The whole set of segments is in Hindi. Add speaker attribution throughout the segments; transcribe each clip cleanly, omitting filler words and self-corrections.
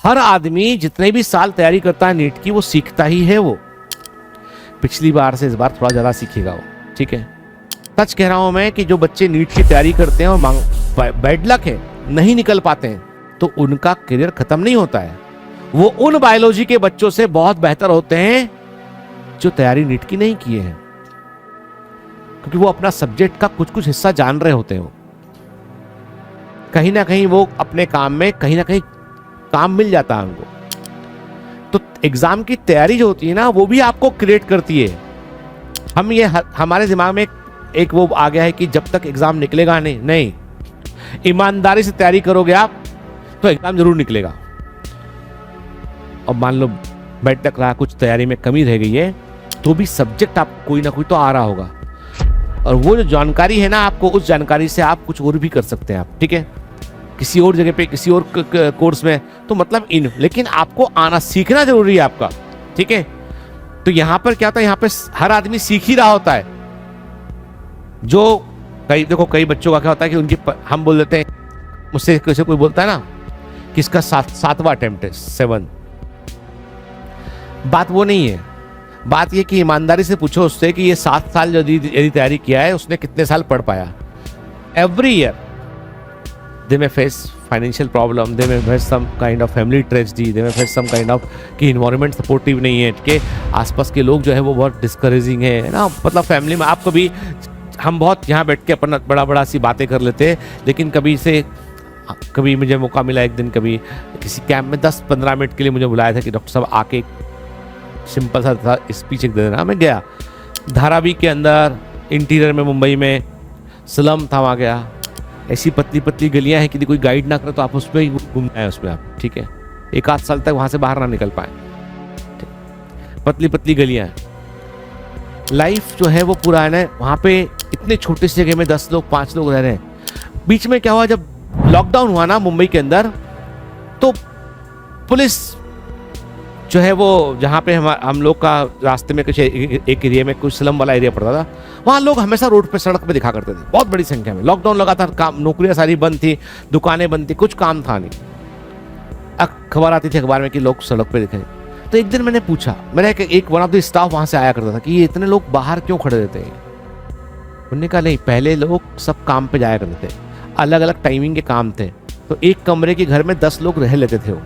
Speaker 1: हर आदमी जितने भी साल तैयारी करता है नीट की, वो सीखता ही है। वो पिछली बार से इस बार थोड़ा ज़्यादा सीखेगा वो, ठीक है। सच कह रहा हूँ मैं कि जो बच्चे नीट की तैयारी करते हैं और बैड लक है, नहीं निकल पाते हैं, तो उनका करियर खत्म नहीं होता है। वो उन बायोलॉजी के बच्चों से बहुत बेहतर होते हैं जो तैयारी नीट की नहीं किए हैं, क्योंकि वो अपना सब्जेक्ट का कुछ कुछ हिस्सा जान रहे होते हैं। वो कहीं ना कहीं वो अपने काम में कहीं ना कहीं काम मिल जाता है उनको। तो एग्जाम की तैयारी जो होती है ना, वो भी आपको क्रिएट करती है। हम ये हमारे दिमाग में एक वो आ गया है कि जब तक एग्जाम निकलेगा नहीं, ईमानदारी से तैयारी करोगे आप तो एग्जाम जरूर निकलेगा। और मान लो बैठ तक रहा, कुछ तैयारी में कमी रह गई है, तो भी सब्जेक्ट आप कोई ना कोई तो आ रहा होगा, और वो जो जानकारी है ना, आपको उस जानकारी से आप कुछ और भी कर सकते हैं आप, ठीक है, किसी और जगह पे, किसी और कोर्स में, तो मतलब लेकिन आपको आना, सीखना जरूरी है आपका, ठीक है। तो यहां पर क्या होता है, यहां पे हर आदमी सीख ही रहा होता है। जो कई बच्चों का क्या होता है कि उनकी हम बोल देते हैं, मुझसे कैसे कोई बोलता है ना कि इसका सातवां अटेम्प्ट है, 7। बात वो नहीं है, बात ये कि ईमानदारी से पूछो उससे कि ये 7 साल यदि तैयारी किया है, उसने कितने साल पढ़ पाया। एवरी ईयर दे में फेस फाइनेंशियल प्रॉब्लम, दे में face some kind of family tragedy, they में फेस सम काइंड ऑफ कि इन्वायरमेंट सपोर्टिव नहीं है, कि आसपास के लोग जो है वो बहुत डिस्करेजिंग है ना। मतलब फैमिली में आप कभी, हम बहुत यहाँ बैठ के अपना बड़ा सी बातें कर लेते हैं, लेकिन कभी मुझे मौका मिला एक दिन, कभी किसी कैंप में 10-15 मिनट के लिए मुझे बुलाया था कि डॉक्टर साहब आके सिंपल सा स्पीच दे देना। मैं गया, धारावी के अंदर इंटीरियर में, मुंबई में स्लम था, वहाँ गया। ऐसी पतली पतली गलियां हैं कि कोई गाइड ना करे तो आप उसमें ही घूमना है उसमें आप, ठीक है। 1-8 साल तक वहाँ से बाहर ना निकल पाए, पतली पतली गलियां हैं। लाइफ जो है वो पूरा है ना, वहाँ पे इतने छोटे से जगह में 10 लोग 5 लोग रह रहे हैं। बीच में क्या हुआ, जब लॉकडाउन हुआ ना मुंबई के अंदर, तो पुलिस जो है वो, जहाँ पे हम लोग का रास्ते में कुछ एक एरिया में कुछ स्लम वाला एरिया पड़ता था, वहाँ लोग हमेशा रोड पे, सड़क पे दिखा करते थे, बहुत बड़ी संख्या में। लॉकडाउन लगातार, काम, नौकरियां सारी बंद थी, दुकानें बंद थी, कुछ काम था नहीं। खबर आती थी अखबार में कि लोग सड़क पे दिखे। तो एक दिन मैंने पूछा, मेरा एक वन ऑफ द स्टाफ वहाँ से आया करता था कि ये इतने लोग बाहर क्यों खड़े रहते हैं। उन्होंने कहा नहीं, पहले लोग सब काम पे जाया करते थे, अलग अलग टाइमिंग के काम थे, तो एक कमरे के घर में 10 लोग रह लेते थे।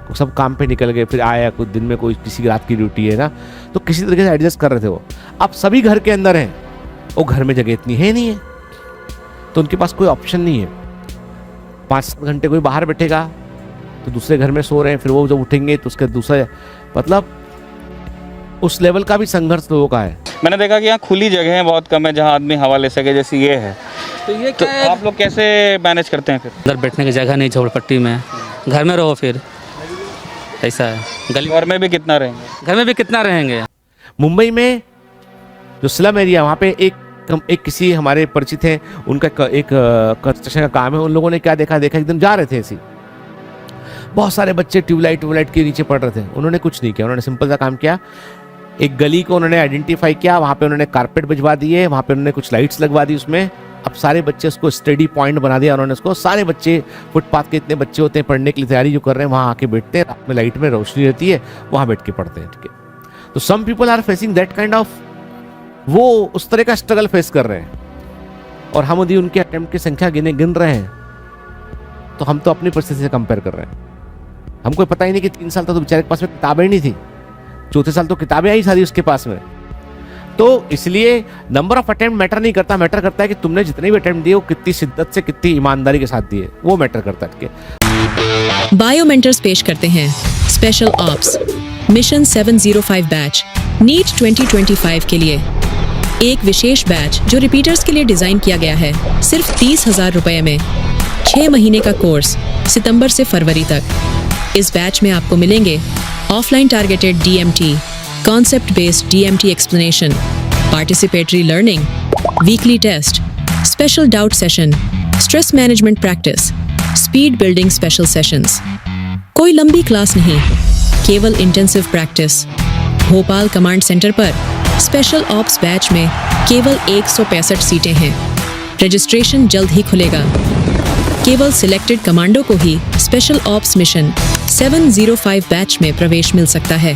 Speaker 1: वो सब काम पे निकल गए, फिर आया, कुछ दिन में कोई किसी रात की ड्यूटी है ना, तो किसी तरीके से एडजस्ट कर रहे थे वो। अब सभी घर के अंदर हैं, वो घर में जगह इतनी है नहीं है, तो उनके पास कोई ऑप्शन नहीं है। 5-7 घंटे कोई बाहर बैठेगा तो दूसरे घर में सो रहे हैं, फिर वो जब उठेंगे तो उसके दूसरे, मतलब उस लेवल का भी संघर्ष लोगों का है।
Speaker 2: मैंने देखा कि यहाँ खुली जगह है बहुत कम है जहाँ आदमी हवा ले सके, जैसे ये है, तो आप लोग कैसे मैनेज करते हैं? फिर
Speaker 3: उधर बैठने की जगह नहीं, झोपड़पट्टी में, घर में रहो, फिर ऐसा है। गली
Speaker 2: घर में भी कितना रहेंगे?
Speaker 3: घर में भी कितना रहेंगे?
Speaker 1: मुंबई में जो स्लम एरिया, वहाँ पे एक किसी हमारे परिचित हैं, उनका एक कंस्ट्रक्शन का काम है। उन लोगों ने क्या देखा, एक दिन जा रहे थे ऐसे, बहुत सारे बच्चे ट्यूबलाइट के नीचे पड़ रहे थे। उन्होंने कुछ नहीं किया, उन्होंने सिंपल सा काम किया, एक गली को उन्होंने आइडेंटिफाई किया, वहाँ पे उन्होंने कारपेट भिजवा दिए, वहाँ पे उन्होंने कुछ लाइट्स लगवा दी उसमें। अब सारे बच्चे उसको स्टडी पॉइंट बना दिया उन्होंने उसको। सारे बच्चे, फुटपाथ के इतने बच्चे होते हैं पढ़ने के लिए तैयारी जो कर रहे हैं, वहाँ आके बैठते हैं, रात में लाइट में रोशनी रहती है, वहाँ बैठ के पढ़ते हैं, ठीक है। तो some people are facing that kind of, वो उस तरह का स्ट्रगल फेस कर रहे हैं, और हम यदि उनके अटेम्प्ट की संख्या गिन रहे हैं, तो हम तो अपनी परिस्थिति से कंपेयर कर रहे हैं। हमको पता ही नहीं कि 3 साल तक तो बेचारे के पास में किताबें नहीं थी, 4थे साल तो किताबें आई सारी उसके पास में। तो इसलिए नंबर ऑफ अटेम्प्ट मैटर नहीं करता, मैटर करता है कि तुमने जितने भी अटेम्प्ट दिए वो कितनी शिद्दत से, कितनी ईमानदारी के साथ दिए, वो मैटर करता है।
Speaker 4: बायो मेंटर्स पेश करते हैं special ops mission 705 batch NEET 2025 के लिए एक विशेष बैच जो रिपीटर्स के लिए डिजाइन किया गया है, सिर्फ 30,000 रुपए में, 6 महीने का कोर्स, सितंबर से फरवरी तक। इस बैच में आपको मिलेंगे offline targeted DMT, concept based DMT explanation, participatory learning, weekly test, special doubt session, stress management practice, speed building special sessions. कोई लंबी क्लास नहीं, केवल intensive practice. Bhopal command centre पर स्पेशल ऑप्स बैच में केवल 165 सीटें हैं। रजिस्ट्रेशन जल्द ही खुलेगा। केवल सिलेक्टेड कमांडो को ही स्पेशल ऑप्स मिशन 705 बैच में प्रवेश मिल सकता है।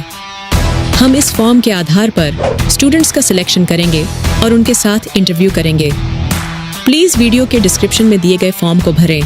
Speaker 4: हम इस फॉर्म के आधार पर स्टूडेंट्स का सिलेक्शन करेंगे और उनके साथ इंटरव्यू करेंगे। प्लीज वीडियो के डिस्क्रिप्शन में दिए गए फॉर्म को भरें